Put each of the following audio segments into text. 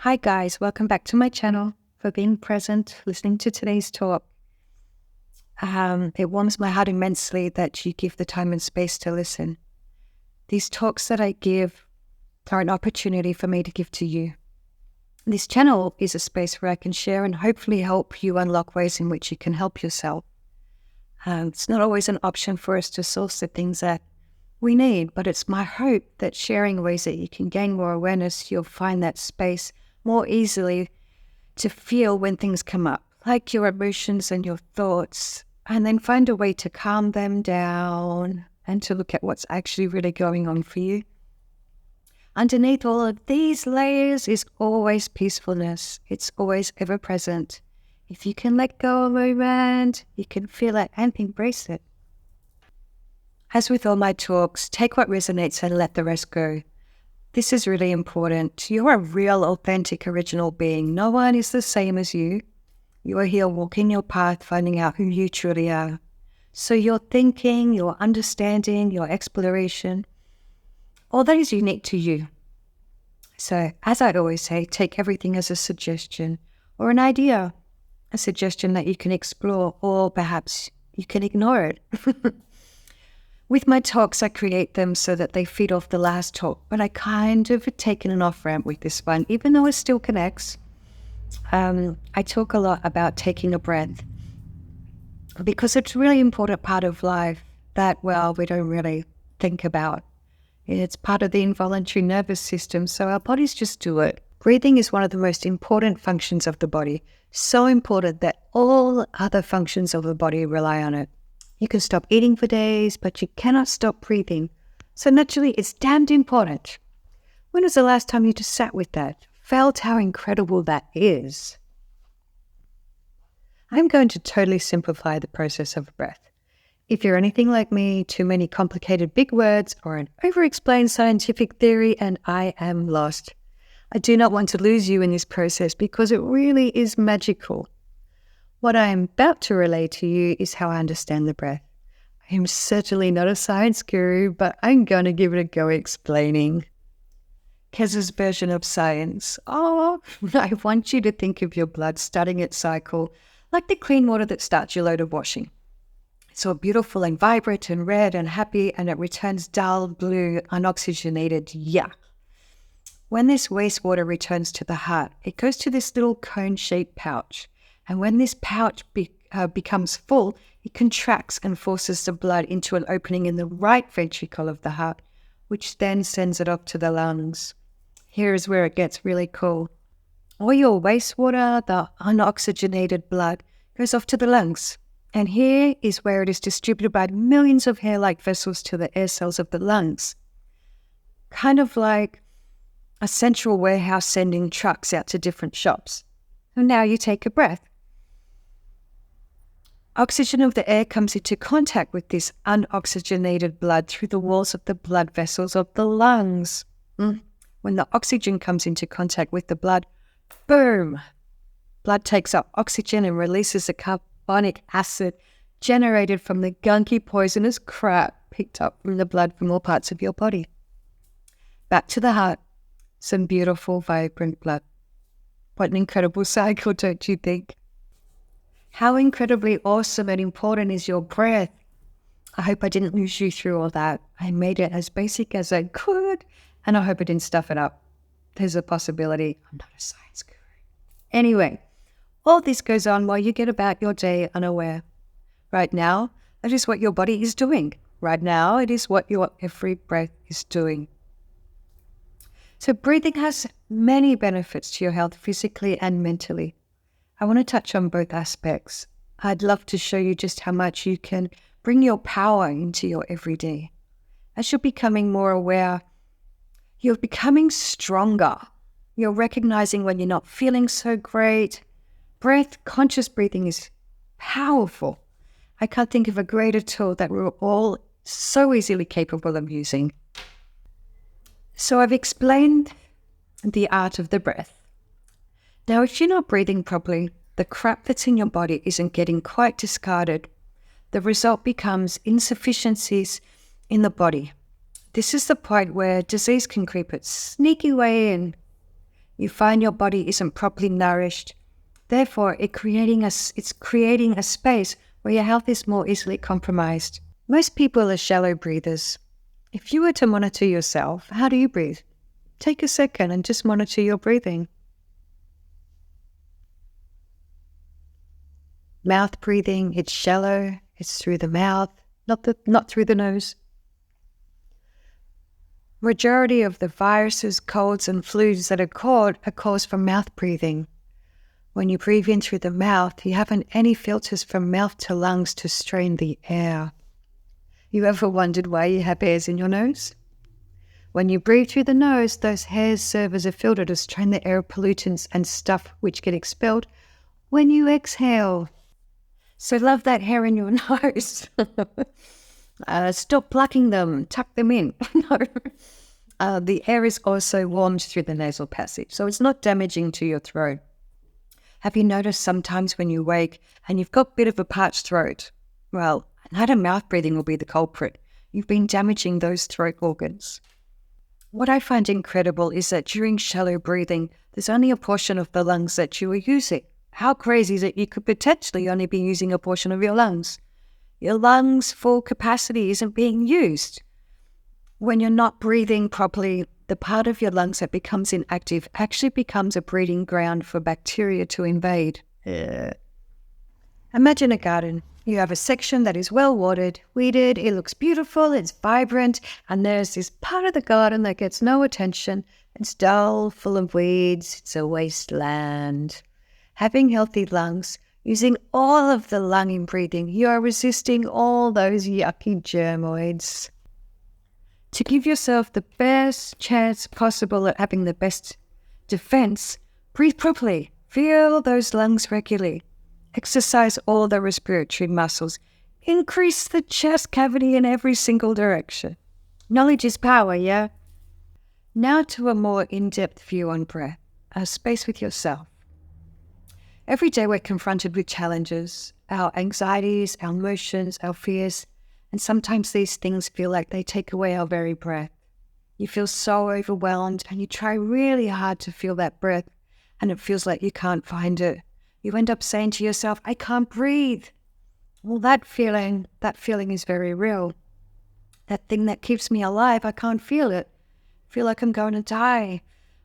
Hi guys, welcome back to my channel, for being present, listening to today's talk. It warms my heart immensely that you give the time and space to listen. These talks that I give are an opportunity for me to give to you. This channel is a space where I can share and hopefully help you unlock ways in which you can help yourself. It's not always an option for us to source the things that we need, but it's my hope that sharing ways that you can gain more awareness, you'll find that space more easily to feel when things come up, like your emotions and your thoughts, and then find a way to calm them down and to look at what's actually really going on for you. Underneath all of these layers is always peacefulness. It's always ever present. If you can let go a moment, you can feel it and embrace it. As with all my talks, take what resonates and let the rest go. This is really important. You're a real, authentic, original being. No one is the same as you. You are here walking your path, finding out who you truly are. So your thinking, your understanding, your exploration, all that is unique to you. So, as I'd always say, take everything as a suggestion or an idea, a suggestion that you can explore, or perhaps you can ignore it. With my talks, I create them so that they feed off the last talk, but I kind of have taken an off-ramp with this one, even though it still connects. I talk a lot about taking a breath because it's a really important part of life that, well, we don't really think about. It's part of the involuntary nervous system, so our bodies just do it. Breathing is one of the most important functions of the body, so important that all other functions of the body rely on it. You can stop eating for days, but you cannot stop breathing. So naturally, it's damned important. When was the last time you just sat with that, felt how incredible that is? I'm going to totally simplify the process of breath. If you're anything like me, too many complicated big words or an over-explained scientific theory, and I am lost. I do not want to lose you in this process because it really is magical. What I am about to relay to you is how I understand the breath. I am certainly not a science guru, but I'm going to give it a go explaining. Kez's version of science. I want you to think of your blood starting its cycle like the clean water that starts your load of washing. It's all beautiful and vibrant and red and happy, and it returns dull, blue, unoxygenated yuck. When this wastewater returns to the heart, it goes to this little cone-shaped pouch. And when this pouch becomes full, it contracts and forces the blood into an opening in the right ventricle of the heart, which then sends it off to the lungs. Here is where it gets really cool. All your wastewater, the unoxygenated blood, goes off to the lungs. And here is where it is distributed by millions of hair-like vessels to the air cells of the lungs. Kind of like a central warehouse sending trucks out to different shops. And now you take a breath. Oxygen of the air comes into contact with this unoxygenated blood through the walls of the blood vessels of the lungs. When the oxygen comes into contact with the blood, boom! Blood takes up oxygen and releases the carbonic acid generated from the gunky poisonous crap picked up from the blood from all parts of your body. Back to the heart, some beautiful, vibrant blood. What an incredible cycle, don't you think? How incredibly awesome and important is your breath? I hope I didn't lose you through all that. I made it as basic as I could, and I hope I didn't stuff it up. There's a possibility. I'm not a science guru. Anyway, all this goes on while you get about your day unaware. Right now, that is what your body is doing. Right now, it is what your every breath is doing. So breathing has many benefits to your health physically and mentally. I want to touch on both aspects. I'd love to show you just how much you can bring your power into your everyday. As you're becoming more aware, you're becoming stronger. You're recognizing when you're not feeling so great. Conscious breathing is powerful. I can't think of a greater tool that we're all so easily capable of using. So I've explained the art of the breath. Now, if you're not breathing properly, the crap that's in your body isn't getting quite discarded. The result becomes insufficiencies in the body. This is the point where disease can creep its sneaky way in. You find your body isn't properly nourished. Therefore, it's creating a space where your health is more easily compromised. Most people are shallow breathers. If you were to monitor yourself, how do you breathe? Take a second and just monitor your breathing. Mouth breathing, it's shallow, it's through the mouth, not through the nose. Majority of the viruses, colds and flus that are caused from mouth breathing. When you breathe in through the mouth, you haven't any filters from mouth to lungs to strain the air. You ever wondered why you have hairs in your nose? When you breathe through the nose, those hairs serve as a filter to strain the air of pollutants and stuff which get expelled when you exhale. So love that hair in your nose. Stop plucking them, tuck them in. No. The air is also warmed through the nasal passage, so it's not damaging to your throat. Have you noticed sometimes when you wake and you've got a bit of a parched throat? Well, another mouth breathing will be the culprit. You've been damaging those throat organs. What I find incredible is that during shallow breathing, there's only a portion of the lungs that you are using. How crazy is it you could potentially only be using a portion of your lungs? Your lungs' full capacity isn't being used. When you're not breathing properly, the part of your lungs that becomes inactive actually becomes a breeding ground for bacteria to invade. Imagine a garden. You have a section that is well watered, weeded, it looks beautiful, it's vibrant, and there's this part of the garden that gets no attention. It's dull, full of weeds, it's a wasteland. Having healthy lungs, using all of the lung in breathing, you are resisting all those yucky germoids. To give yourself the best chance possible at having the best defense, breathe properly, feel those lungs regularly, exercise all the respiratory muscles, increase the chest cavity in every single direction. Knowledge is power, yeah? Now to a more in-depth view on breath, a space with yourself. Every day we're confronted with challenges, our anxieties, our emotions, our fears, and sometimes these things feel like they take away our very breath. You feel so overwhelmed and you try really hard to feel that breath and it feels like you can't find it. You end up saying to yourself, I can't breathe. Well, that feeling is very real. That thing that keeps me alive, I can't feel it. I feel like I'm going to die.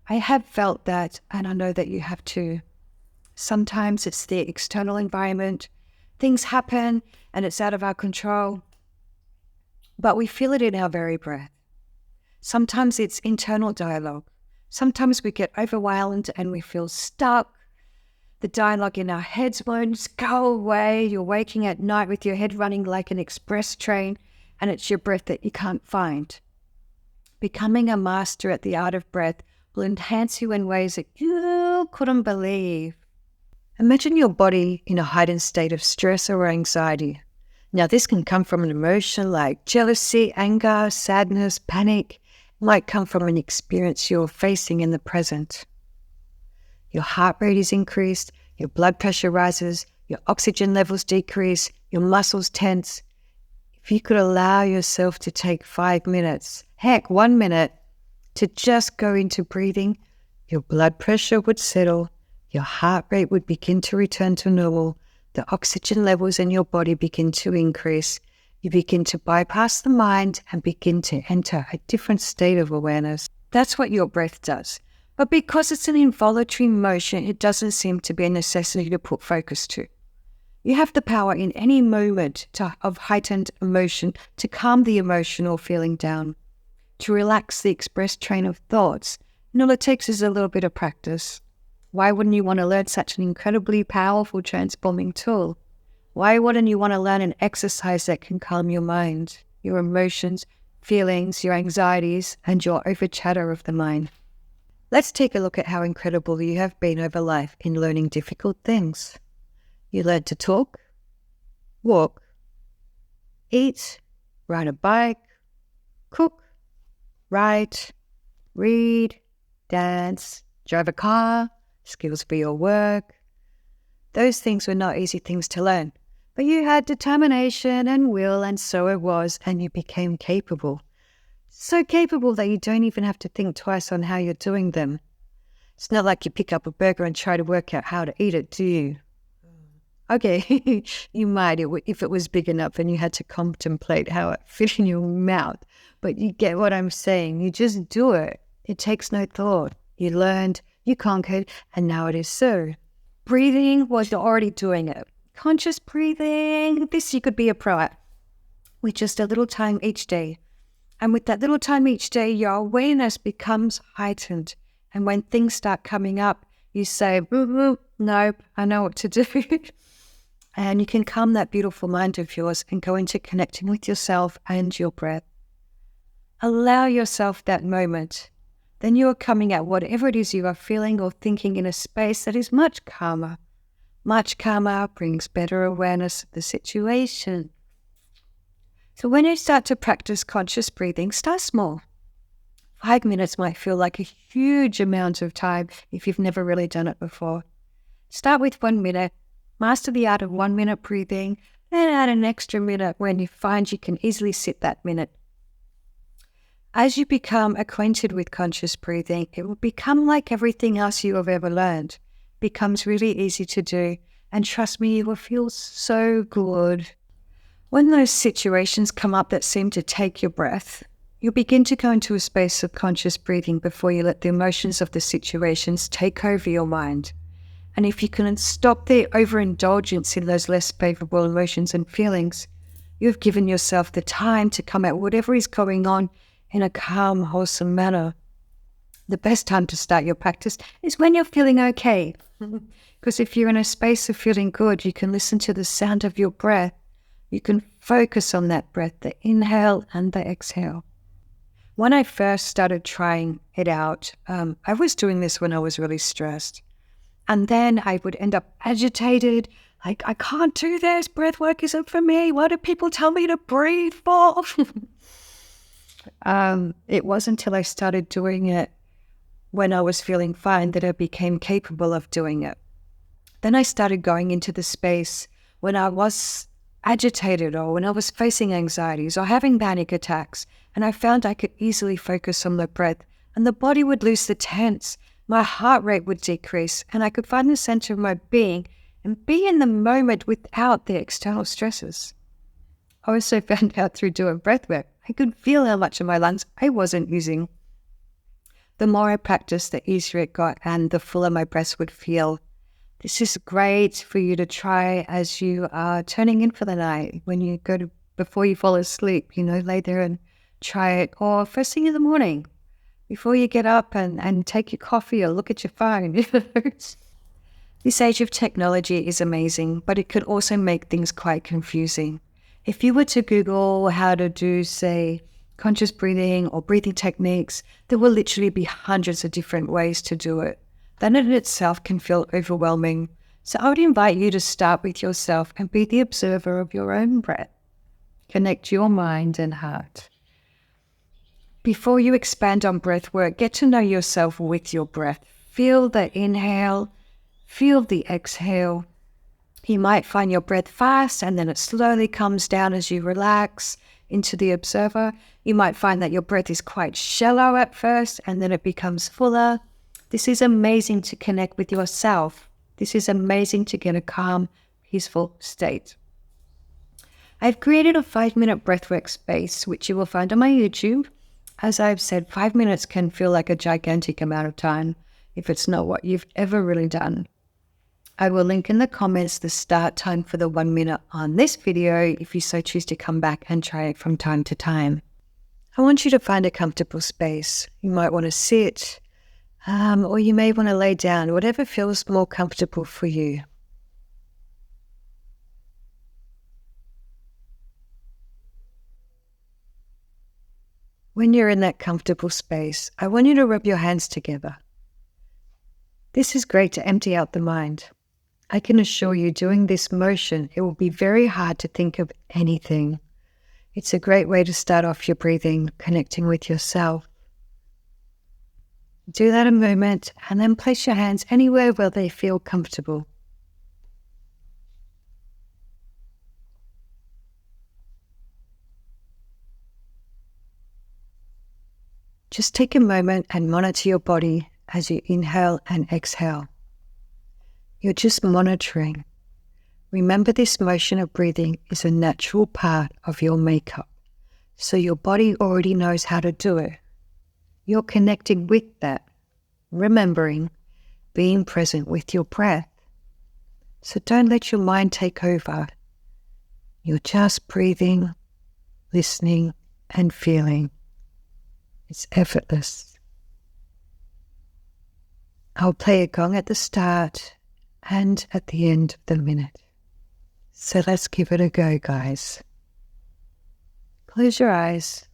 I have felt that and I know that you have too. Sometimes it's the external environment. Things happen and it's out of our control. But we feel it in our very breath. Sometimes it's internal dialogue. Sometimes we get overwhelmed and we feel stuck. The dialogue in our heads won't go away. You're waking at night with your head running like an express train and it's your breath that you can't find. Becoming a master at the art of breath will enhance you in ways that you couldn't believe. Imagine your body in a heightened state of stress or anxiety. Now, this can come from an emotion like jealousy, anger, sadness, panic. It might come from an experience you're facing in the present. Your heart rate is increased, your blood pressure rises, your oxygen levels decrease, your muscles tense. If you could allow yourself to take 5 minutes, heck, 1 minute, to just go into breathing, your blood pressure would settle, your heart rate would begin to return to normal, the oxygen levels in your body begin to increase. You begin to bypass the mind and begin to enter a different state of awareness. That's what your breath does. But because it's an involuntary motion, it doesn't seem to be a necessity to put focus to. You have the power in any moment of heightened emotion to calm the emotional feeling down, to relax the express train of thoughts. And all it takes is a little bit of practice. Why wouldn't you want to learn such an incredibly powerful transforming tool? Why wouldn't you want to learn an exercise that can calm your mind, your emotions, feelings, your anxieties, and your over-chatter of the mind? Let's take a look at how incredible you have been over life in learning difficult things. You learned to talk, walk, eat, ride a bike, cook, write, read, dance, drive a car, skills for your work. Those things were not easy things to learn, but you had determination and will, and so it was, and you became capable. So capable that you don't even have to think twice on how you're doing them. It's not like you pick up a burger and try to work out how to eat it, do you? Okay, you might if it was big enough and you had to contemplate how it fit in your mouth. But you get what I'm saying. You just do it. It takes no thought. You learned, you conquered, and now it is so. Breathing was already doing it. Conscious breathing, this you could be a pro at with just a little time each day. And with that little time each day, your awareness becomes heightened. And when things start coming up, you say, nope, I know what to do. And you can calm that beautiful mind of yours and go into connecting with yourself and your breath. Allow yourself that moment. Then you are coming at whatever it is you are feeling or thinking in a space that is much calmer. Much calmer brings better awareness of the situation. So when you start to practice conscious breathing, start small. 5 minutes might feel like a huge amount of time if you've never really done it before. Start with 1 minute. Master the art of 1 minute breathing, then add an extra minute when you find you can easily sit that minute. As you become acquainted with conscious breathing, it will become like everything else you have ever learned. It becomes really easy to do, and trust me, you will feel so good. When those situations come up that seem to take your breath, you'll begin to go into a space of conscious breathing before you let the emotions of the situations take over your mind. And if you can stop the overindulgence in those less favorable emotions and feelings, you've given yourself the time to come at whatever is going on in a calm, wholesome manner. The best time to start your practice is when you're feeling okay. Because if you're in a space of feeling good, you can listen to the sound of your breath. You can focus on that breath, the inhale and the exhale. When I first started trying it out, I was doing this when I was really stressed. And then I would end up agitated, like, I can't do this, breath work isn't for me, what do people tell me to breathe for? It wasn't until I started doing it when I was feeling fine that I became capable of doing it. Then I started going into the space when I was agitated or when I was facing anxieties or having panic attacks, and I found I could easily focus on the breath and the body would lose the tense. My heart rate would decrease and I could find the center of my being and be in the moment without the external stresses. I also found out through doing breath work, I could feel how much of my lungs I wasn't using. The more I practiced, the easier it got and the fuller my breaths would feel. This is great for you to try as you are turning in for the night, when you go to, before you fall asleep, lay there and try it, or first thing in the morning, before you get up and take your coffee or look at your phone. This age of technology is amazing, but it could also make things quite confusing. If you were to Google how to do, say, conscious breathing or breathing techniques, there will literally be hundreds of different ways to do it. That in itself can feel overwhelming. So I would invite you to start with yourself and be the observer of your own breath. Connect your mind and heart. Before you expand on breath work, get to know yourself with your breath. Feel the inhale, feel the exhale. You might find your breath fast and then it slowly comes down as you relax into the observer. You might find that your breath is quite shallow at first and then it becomes fuller. This is amazing to connect with yourself. This is amazing to get a calm, peaceful state. I've created a 5-minute breathwork space, which you will find on my YouTube. As I've said, 5 minutes can feel like a gigantic amount of time if it's not what you've ever really done. I will link in the comments the start time for the 1 minute on this video if you so choose to come back and try it from time to time. I want you to find a comfortable space. You might want to sit, or you may want to lay down, whatever feels more comfortable for you. When you're in that comfortable space, I want you to rub your hands together. This is great to empty out the mind. I can assure you, doing this motion, it will be very hard to think of anything. It's a great way to start off your breathing, connecting with yourself. Do that a moment and then place your hands anywhere where they feel comfortable. Just take a moment and monitor your body as you inhale and exhale. You're just monitoring. Remember, this motion of breathing is a natural part of your makeup, so your body already knows how to do it. You're connecting with that, remembering, being present with your breath. So don't let your mind take over. You're just breathing, listening, and feeling. It's effortless. I'll play a gong at the start and at the end of the minute. So let's give it a go, guys. Close your eyes.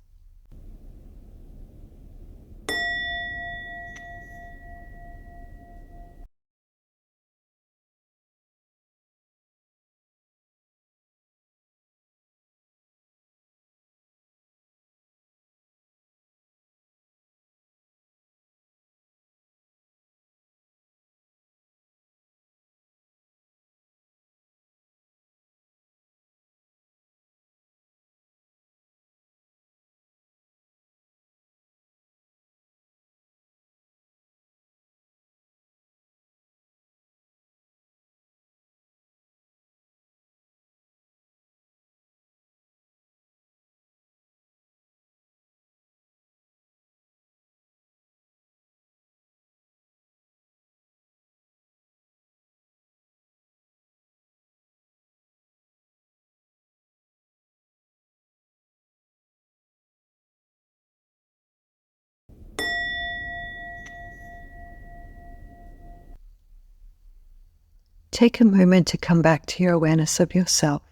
Take a moment to come back to your awareness of yourself.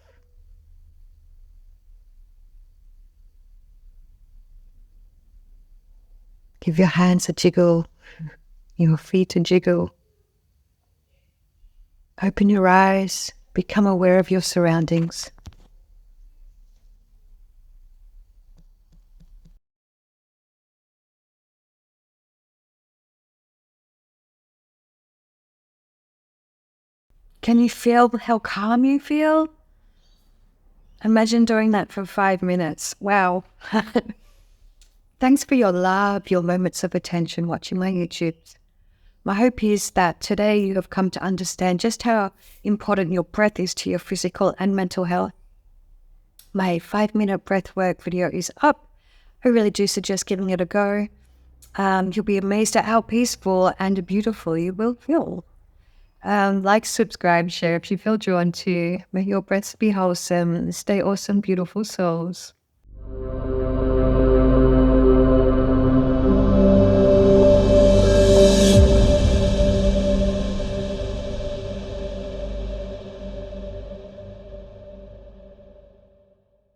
Give your hands a jiggle, your feet a jiggle. Open your eyes, become aware of your surroundings. Can you feel how calm you feel? Imagine doing that for 5 minutes. Wow. Thanks for your love, your moments of attention watching my YouTubes. My hope is that today you have come to understand just how important your breath is to your physical and mental health. My 5-minute breathwork video is up. I really do suggest giving it a go. You'll be amazed at how peaceful and beautiful you will feel. Like, subscribe, share if you feel drawn to. May your breaths be wholesome. Stay awesome, beautiful souls.